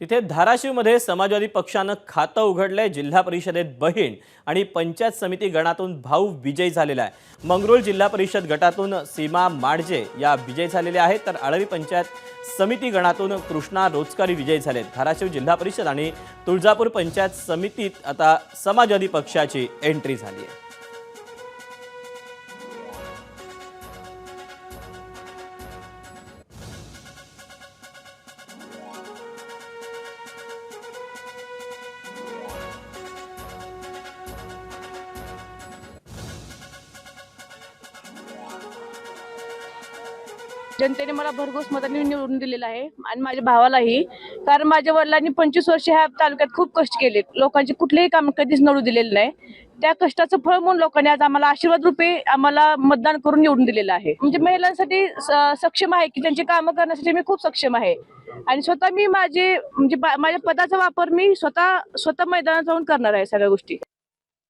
तिथे धाराशिवमध्ये समाजवादी पक्षानं खातं उघडलंय। जिल्हा परिषदेत बहीण आणि पंचायत समिती गणातून भाऊ विजयी झालेला आहे। मंगरुळ जिल्हा परिषद गटातून सीमा माडजे या विजयी झालेल्या आहेत, तर आळवी पंचायत समिती गणातून कृष्णा रोजकारी विजयी झालेत। धाराशिव जिल्हा परिषद आणि तुळजापूर पंचायत समितीत आता समाजवादी पक्षाची एंट्री झाली आहे। जनतेने मला भरघोस मतांनी निवडून दिलेला आहे आणि माझ्या भावालाही, कारण माझ्या वडिलांनी 25 वर्ष ह्या तालुक्यात खूप कष्ट केलेत। लोकांचे कुठलेही काम कधीच नडू दिलेलं नाही। त्या कष्टाचं फळ म्हणून लोकांनी आज आम्हाला आशीर्वाद रूपे आम्हाला मतदान करून निवडून दिलेलं आहे। म्हणजे महिलांसाठी सक्षम आहे की त्यांची कामं करण्यासाठी मी खूप सक्षम आहे आणि स्वतः मी माझ्या पदाचा वापर मी स्वतः मैदानात जाऊन करणार आहे सगळ्या गोष्टी।